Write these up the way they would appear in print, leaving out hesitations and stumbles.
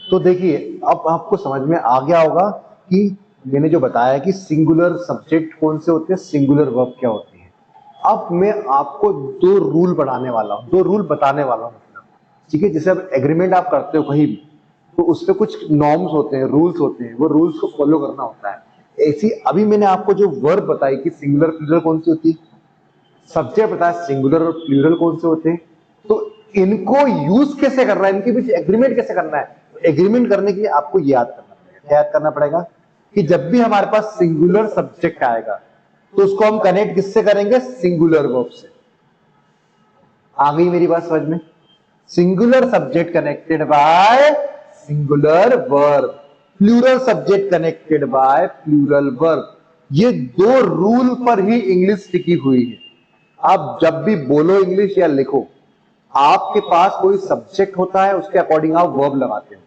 तो देखिए अब आपको समझ में आ गया होगा कि मैंने जो बताया कि सिंगुलर सब्जेक्ट कौन से होते हैं, सिंगुलर वर्ब क्या होती है। अब मैं आपको दो रूल पढ़ाने वाला हूं, दो रूल बताने वाला हूं मतलब, ठीक है। जैसे अब एग्रीमेंट आप करते हो कहीं भी, तो उस पर कुछ नॉर्म्स होते हैं, रूल्स होते हैं, वो रूल्स को फॉलो करना होता है। ऐसी अभी मैंने आपको जो वर्ब बताई कि सिंगुलर प्लूरल कौन सी होती है, सब्जेक्ट बताया सिंगुलर और प्लूरल कौन से होते हैं, तो इनको यूज कैसे करना है, इनके बीच एग्रीमेंट कैसे करना है। एग्रीमेंट करने के लिए आपको याद करना पड़ेगा, क्या याद करना पड़ेगा कि जब भी हमारे पास सिंगुलर सब्जेक्ट आएगा तो उसको हम कनेक्ट किससे करेंगे, सिंगुलर वर्ब से। आ गई मेरी बात समझ में। Singular subject connected by singular verb, plural subject connected by plural verb. ये दो रूल पर ही इंग्लिश टिकी हुई है। आप जब भी बोलो इंग्लिश या लिखो, आपके पास कोई सब्जेक्ट होता है, उसके अकॉर्डिंग आप वर्ब लगाते हो।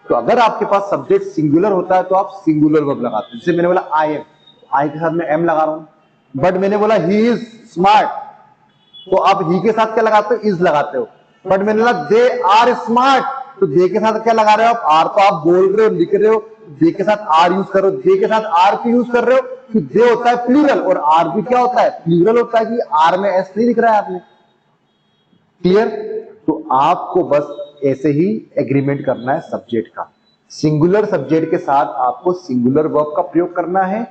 तो अगर आपके पास सब्जेक्ट सिंगुलर होता है तो आप सिंगुलर वर्ब लगाते हो। जैसे मैंने बोला आई एम, आई के साथ में एम लगा रहा हूं। बट मैंने बोला ही इज स्मार्ट, तो आप ही के साथ क्या लगाते हो, इज लगाते हो। बट मैंने बोला दे आर स्मार्ट, तो दे के साथ क्या लगा रहे हो आप, आर। तो आप बोल रहे हो, लिख रहे हो, दे के साथ आर यूज कर रहे हो, दे के साथ आर क्यों यूज कर रहे हो, कि दे होता है प्लूरल और आर भी क्या होता है, प्लूरल होता है, कि आर में एस नहीं लिख रहा है आपने। क्लियर। तो आपको बस ऐसे ही एग्रीमेंट करना है सब्जेक्ट का। सिंगुलर सब्जेक्ट के साथ आपको सिंगुलर वर्ब का प्रयोग करना है,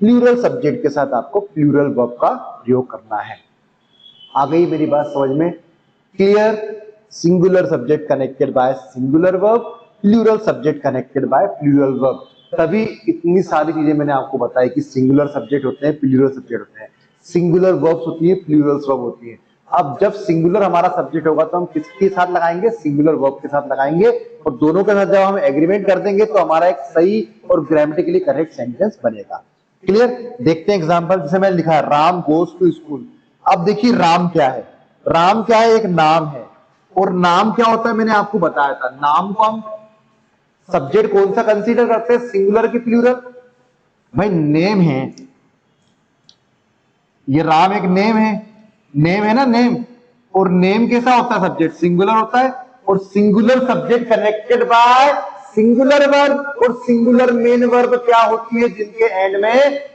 प्लूरल सब्जेक्ट के साथ आपको प्लूरल वर्ब का प्रयोग करना है। आ गई मेरी बात समझ में, clear. Singular subject connected by singular verb, plural subject connected by plural verb. तभी इतनी सारी चीजें मैंने आपको बताई कि सिंगुलर सब्जेक्ट होते हैं, प्लूरल सब्जेक्ट होते हैं, सिंगुलर वर्ब्स होती है, प्लूरल वर्ब होती है। अब जब सिंगुलर हमारा सब्जेक्ट होगा तो हम किसके साथ लगाएंगे, सिंगुलर वर्ब के साथ लगाएंगे, और दोनों के साथ जब हम एग्रीमेंट कर देंगे तो हमारा एक सही और ग्रामेटिकली करेक्ट सेंटेंस बनेगा। क्लियर। देखते हैं एग्जांपल। जैसे मैंने लिखा है राम गोज टू स्कूल। अब देखिए राम क्या है, राम क्या है, एक नाम है। और नाम क्या होता है मैंने आपको बताया था, नाम को हम सब्जेक्ट कौन सा कंसीडर करते हैं, सिंगुलर की प्लूरल। भाई नेम है, ये राम एक नेम है, नेम है ना, नेम। और नेम कैसा होता है, सब्जेक्ट सिंगुलर होता है, और singular subject connected by singular verb. और सिंगुलर मेन वर्ब क्या होती है, जिनके एंड में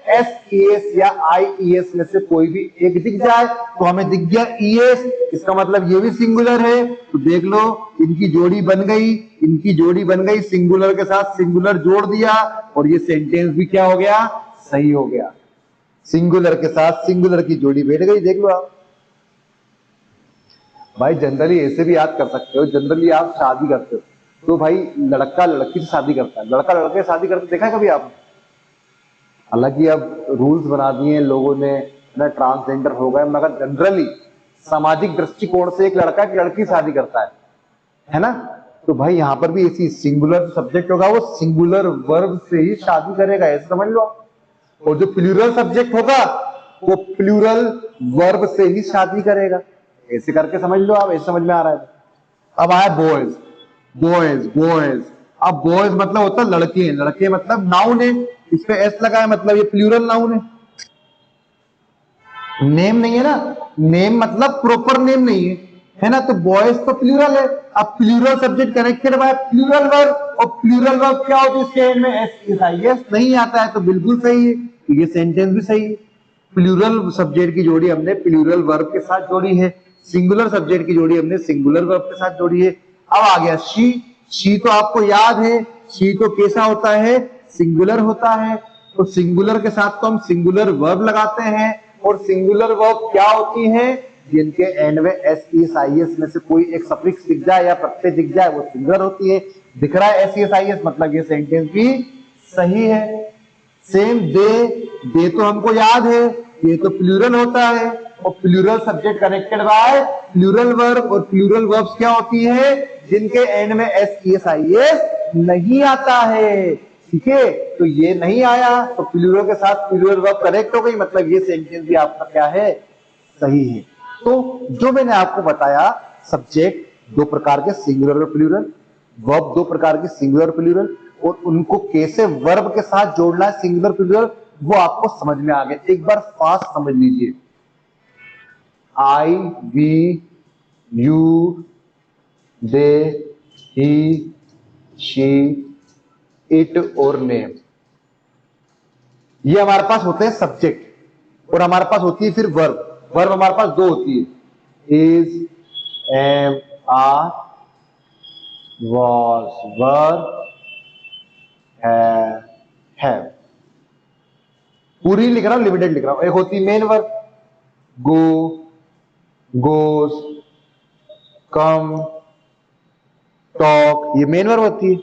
एस ई एस या आई ई एस में से कोई भी एक दिख जाए। तो हमें दिख गया ई एस, इसका मतलब ये भी सिंगुलर है। तो देख लो इनकी जोड़ी बन गई, इनकी जोड़ी बन गई, सिंगुलर के साथ सिंगुलर जोड़ दिया, और ये सेंटेंस भी क्या हो गया, सही हो गया। सिंगुलर के साथ सिंगुलर की जोड़ी बैठ गई, देख लो आप। भाई जनरली ऐसे भी याद कर सकते हो, जनरली आप शादी करते हो तो भाई लड़का लड़की से शादी करता है, लड़का लड़के से शादी करते देखा है कभी आपने। हालांकि अब रूल्स बना दिए हैं लोगों ने ना, ट्रांसजेंडर हो गए, मगर जनरली सामाजिक दृष्टिकोण से एक लड़का एक लड़की शादी करता है ना। तो भाई यहां पर भी ऐसी सिंगुलर सब्जेक्ट होगा वो सिंगुलर वर्ब से ही शादी करेगा, ऐसे समझ लो आप। और जो प्लूरल सब्जेक्ट होगा वो प्लूरल वर्ब से ही शादी करेगा, ऐसे करके समझ लो आप, ऐसे समझ में आ रहा है। अब आया बॉयज, बॉयज बॉयज। अब बॉयज मतलब होता है लड़के, लड़के मतलब नाउन है, इस पे एस लगा है मतलब ये प्लूरल नाउन है, नेम नहीं है ना। नेम मतलब प्रॉपर नेम नहीं है ना। तो बॉयज तो प्लूरल है। अब plural subject connected by plural verb, और प्लूरल वर्ब क्या होती है, इसके एंड में एस आई एस नहीं आता है, तो बिल्कुल सही है, तो ये सेंटेंस भी सही है। प्लूरल सब्जेक्ट की जोड़ी हमने प्लूरल वर्ब के साथ जोड़ी है, सिंगुलर सब्जेक्ट की जोड़ी हमने सिंगुलर वर्ब के साथ जोड़ी है। अब आ गया शी। शी तो आपको याद है, शी तो कैसा होता है, सिंगुलर होता है। तो सिंगुलर के साथ तो हम सिंगुलर वर्ब लगाते हैं, और सिंगुलर वर्ब क्या होती है, जिनके एंड में एस एस आई एस में से कोई एक सफिक्स दिख जाए या प्रत्यय दिख जाए वो सिंगुलर होती है। दिख रहा है एस एस आई एस, मतलब ये सेंटेंस भी सही है। सेम दे, दे तो हमको याद है, ये तो प्लूरल होता है, और plural subject connected by plural verb, और प्लूरल वर्ब्स क्या होती है, जिनके एंड में एस एस आई एस नहीं आता है। ठीक है, तो ये नहीं आया तो प्लूरल के साथ प्लूरल वर्ब करेक्ट हो गई, मतलब ये सेंटेंस भी आपका क्या है, सही है। तो जो मैंने आपको बताया, सब्जेक्ट दो प्रकार के सिंगुलर और प्लूरल, वर्ब दो प्रकार के सिंगुलर और प्लूरल, और उनको कैसे वर्ब के साथ जोड़ना है सिंगुलर प्लूरल, वो आपको समझ में आ गया। एक बार फास्ट समझ लीजिए। I, we, you, they, he, she, it और नेम, ये हमारे पास होते हैं सब्जेक्ट। और हमारे पास होती है फिर वर्ब। वर्ब हमारे पास दो होती है, is, am, are, was, were, have. पूरी लिख रहा हूं, लिमिटेड लिख रहा हूं। एक होती है मेन वर्ब, गो, गोस, कम, टॉक, ये मेन वर्ब होती है।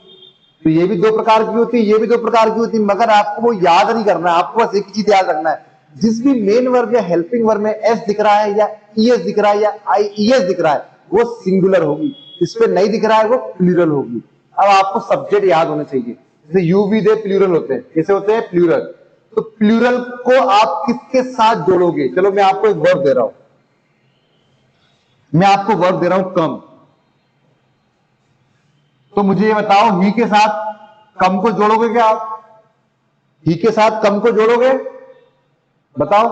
तो ये भी दो प्रकार की होती है, ये भी दो प्रकार की होती है, मगर आपको वो याद नहीं करना है, आपको बस एक चीज याद रखना है, जिस भी मेन वर्ब या हेल्पिंग वर्ब में एस दिख रहा है या ईएस दिख रहा है या आईईएस दिख रहा है, वो सिंगुलर होगी। इस पे नहीं दिख रहा है वो प्लूरल होगी। अब आपको सब्जेक्ट याद होने चाहिए। जैसे यू भी दे प्लूरल होते हैं, कैसे होते हैं? प्लूरल। तो प्लूरल को आप किसके साथ जोड़ोगे? चलो मैं आपको एक वर्ब दे रहा हूं, मैं आपको वर्ब दे रहा हूं कम। तो मुझे ये बताओ, ही के साथ कम को जोड़ोगे क्या आप? ही के साथ कम को जोड़ोगे? बताओ,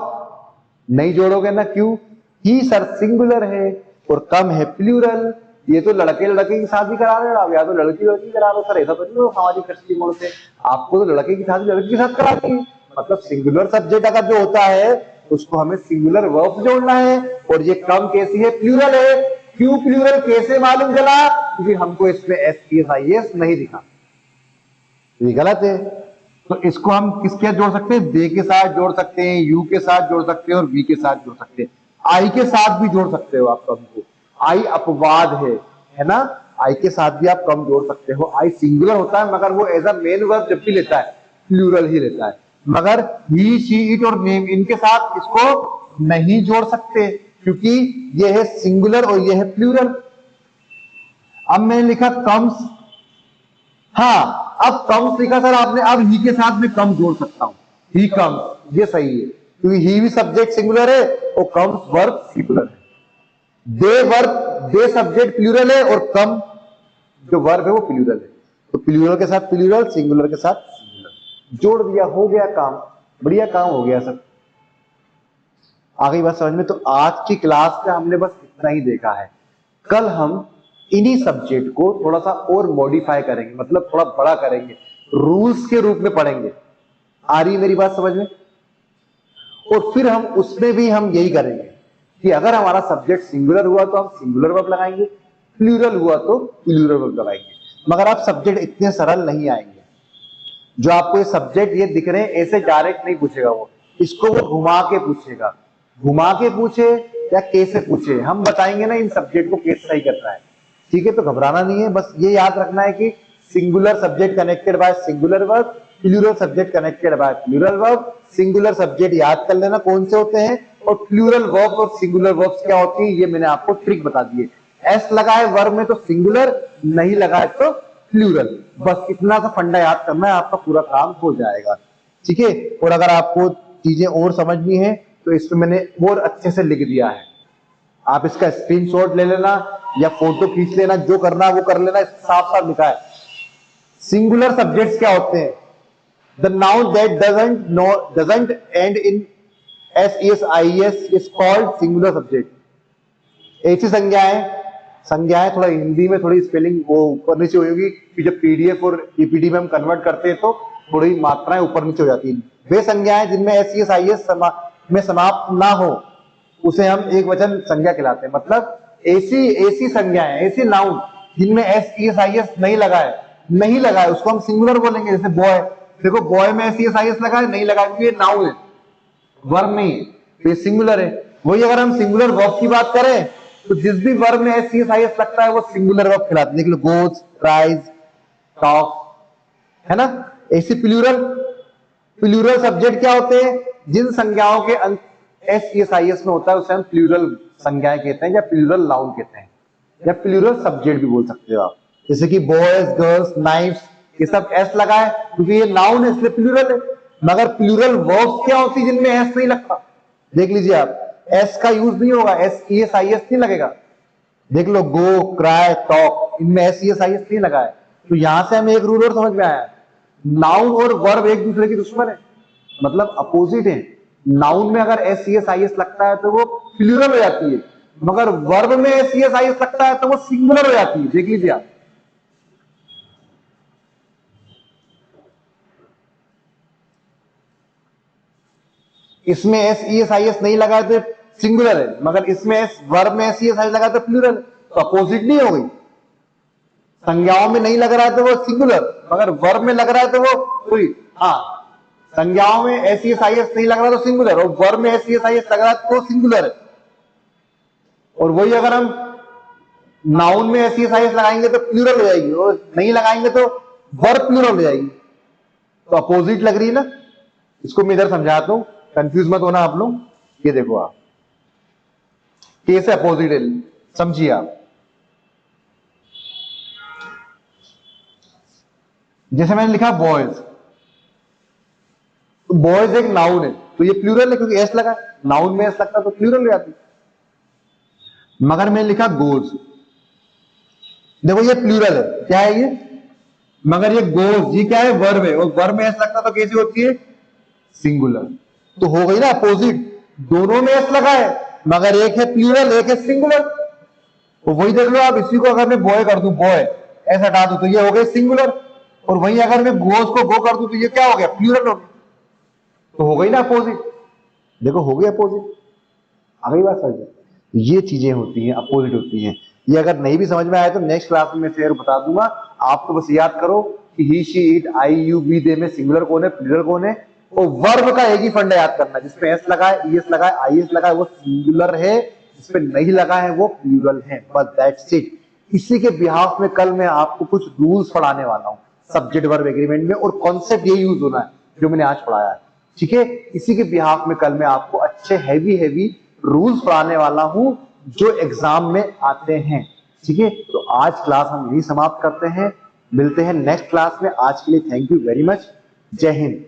नहीं जोड़ोगे ना। क्यों? ही सर सिंगुलर है और कम है प्लूरल। ये तो लड़के लड़के की शादी करा रहे हो आप, या तो लड़की लड़की करा रहे हो सर, ऐसा तो नहीं हो सामाजिक दृष्टिकोण से। आपको तो लड़के की शादी लड़की के साथ करानी है। मतलब सिंगुलर सब्जेक्ट अगर जो होता है उसको हमें सिंगुलर वर्ब जोड़ना है। और ये कम कैसी है? प्लूरल है। क्यों प्लूरल? कैसे मालूम चला? क्योंकि हमको इसमें एस नहीं दिखा, ये गलत है। तो इसको हम किसके साथ जोड़ सकते हैं? दे के साथ जोड़ सकते हैं, यू के साथ जोड़ सकते हैं और वी के साथ जोड़ सकते हैं। आई के साथ भी जोड़ सकते हो आप कम को। आई अपवाद है ना? आई के साथ भी आप कम जोड़ सकते हो। आई सिंगुलर होता है मगर वो एज अ मेन वर्ब जब भी लेता है प्लूरल ही लेता है। मगर ही, शी, इट और नेम, इनके साथ इसको नहीं जोड़ सकते क्योंकि ये है सिंगुलर और ये है प्लूरल। अब मैंने लिखा कम्स, हाँ अब कम्स लिखा सर आपने, अब ही के साथ में कम जोड़ सकता हूं, ही कम्स, ये सही है क्योंकि ही भी सब्जेक्ट सिंगुलर है और कम्स वर्ब सिंगुलर है। दे वर्ब, दे सब्जेक्ट प्लूरल है और कम जो वर्ब है वो प्लूरल है। तो प्लूरल के साथ प्लूरल, सिंगुलर के साथ सिंगुलर जोड़ दिया, हो गया काम, बढ़िया काम हो गया सर। आ गई बात समझ में? तो आज की क्लास में हमने बस इतना ही देखा है। कल हम इन्हीं सब्जेक्ट को थोड़ा सा और मॉडिफाई करेंगे, मतलब थोड़ा बड़ा करेंगे, रूल्स के रूप में पढ़ेंगे। आ रही मेरी बात समझ में? और फिर हम उसमें भी हम यही करेंगे कि अगर हमारा सब्जेक्ट सिंगुलर हुआ तो हम सिंगुलर वर्ब लगाएंगे, प्लूरल हुआ तो प्लूरल वर्ब लगाएंगे। मगर आप सब्जेक्ट इतने सरल नहीं आएंगे। जो आपको ये सब्जेक्ट ये दिख रहे हैं ऐसे डायरेक्ट नहीं पूछेगा वो, इसको वो घुमा के पूछेगा। घुमा के पूछे या कैसे पूछे, हम बताएंगे ना इन सब्जेक्ट को कैसे सही करना है। ठीक है? तो घबराना नहीं है, बस ये याद रखना है कि singular subject connected by singular verb, plural subject connected by plural verb. Singular subject याद कर लेना कौन से होते हैं, और प्लूरल वर्ब और सिंगुलर वर्ब्स क्या होती है ये मैंने आपको ट्रिक बता दी है। एस लगाए वर्ब में तो सिंगुलर, नहीं लगाए तो प्लूरल। बस इतना सा फंडा याद करना है, आपका पूरा काम हो जाएगा। ठीक है? और अगर आपको चीजें और समझनी है तो इसमें मैंने और अच्छे से लिख दिया है, आप इसका स्क्रीनशॉट ले लेना या फोटो खींच लेना, जो करना है वो कर लेना। साफ साफ लिखा है सिंगुलर सब्जेक्ट्स क्या होते हैं। The noun that doesn't and in S is called singular subject. ऐसी संज्ञाएं थोड़ा हिंदी में थोड़ी स्पेलिंग वो ऊपर नीचे होगी कि जब पीडीएफ और पीपीटी में हम कन्वर्ट करते हैं तो थोड़ी मात्राएं ऊपर नीचे हो जाती हैं। वे संज्ञाएं जिनमें एस में समाप्त ना हो उसे हम एक वचन संज्ञा कहलाते हैं। मतलब ऐसी संज्ञाएं, ऐसी नाउन जिनमें एस नहीं लगा है उसको हम सिंगुलर बोलेंगे। जैसे बॉय, देखो बॉय में एस लगा है, नहीं लगा क्योंकि ये नाउन है, वर्ब नहीं है, तो ये सिंगुलर है। वही अगर हम सिंगुलर वर्ब की बात करें तो जिस भी वर्ब में एस लगता है वो सिंगुलर वर्ब कहलाता है। देख लो, गोज, ट्राइज, टॉक, है ना? ऐसी प्लूरल सब्जेक्ट क्या होते हैं? जिन संज्ञाओं के अंत एस में होता है उसे हम प्लूरल संज्ञाएं कहते हैं या प्लूरल नाउन कहते हैं, या प्लूरल सब्जेक्ट भी बोल सकते हो आप। जैसे कि बॉयज, गर्ल्स, नाइफ्स, ये सब एस लगा है क्योंकि ये नाउन है इसलिए प्लूरल है। मगर प्लूरल वर्ब्स क्या होती है जिनमें एस नहीं लगता? देख लीजिए आप, एस का यूज नहीं होगा, एस नहीं लगेगा। देख लो, गो, क्राई, टॉक, इनमें एस नहीं लगा है। तो यहां से हमें एक रूल और समझ में आया, नाउन और वर्ब एक दूसरे की दुश्मन है, मतलब अपोजिट है। नाउन में अगर एस लगता है तो वो प्लूरल हो जाती है, मगर वर्ब में एस लगता है तो वो सिंगुलर हो जाती है। देख लीजिए आप, इसमें S E S I S नहीं लगा तो सिंगुलर है, मगर इसमें एस वर्ब में एस ई एस आई लगा तो प्लूरल, तो अपोजिट नहीं हो गई। संज्ञाओं में नहीं लग रहा है तो वो सिंगुलर, मगर वर्ब में लग रहा है तो वो कोई, हाँ संज्ञाओं में S E S I S नहीं लग रहा तो सिंगुलर, और वर्ब में S E S I S लग रहा है तो सिंगुलर है। और वही अगर हम नाउन में S E S I S लगाएंगे तो प्लूरल हो जाएगी, और नहीं लगाएंगे तो वर्ब प्लूरल हो जाएगी, तो अपोजिट लग रही है ना। इसको मैं इधर समझाता हूं, कंफ्यूज मत होना आप लोग। ये देखो आप, कैसे अपोजिट है, समझिए आप। जैसे मैंने लिखा बॉयज, तो बॉयज एक नाउन है तो ये प्लूरल है क्योंकि एस लगा, नाउन में एस लगता तो प्लूरल हो जाती। मगर मैंने लिखा गोज, देखो ये प्लूरल है, क्या है ये, मगर ये गोज, ये क्या है, वर्ब है, और वर्ब में एस लगता तो कैसी होती है, सिंगुलर। तो हो गई ना अपोजिट, दोनों में एस लगा है मगर एक है प्लूरल एक है सिंगुलर। तो वही देख लो आप, इसी को अगर मैं बॉय कर दूं, बॉय एस हटा दूं तो ये हो गई सिंगुलर, और वहीं अगर मैं गोज को गो कर दूं तो ये क्या हो गया, प्लूरल हो गया। तो हो गई ना अपोजिट, देखो हो गई अपोजिट, आ गई बात समझ में। ये चीजें होती हैं, अपोजिट होती हैं। ये अगर नहीं भी समझ में आए तो नेक्स्ट क्लास में मैं फिर बता दूंगा। आप तो बस याद करो कि he she it I you we they में सिंगुलर कौन है प्लूरल कौन है, और वर्ब का एक ही फंडा याद करना, जिसपे एस लगा है ई एस लगा है आई एस लगा है वो सिंगुलर है, जिसपे नहीं लगा है वो प्लूरल है, बस दैट्स इट। इसी के बिहाफ में कल मैं आपको कुछ रूल्स पढ़ाने वाला हूं सब्जेक्ट वर्ब एग्रीमेंट में, और कॉन्सेप्ट ये यूज होना है जो मैंने आज पढ़ाया है, ठीक है। इसी के बिहाफ में कल मैं आपको अच्छे हैवी रूल्स पढ़ाने वाला हूं जो एग्जाम में आते हैं, ठीक है। तो आज क्लास हम यही समाप्त करते हैं, मिलते हैं नेक्स्ट क्लास में। आज के लिए थैंक यू वेरी मच, जय हिंद।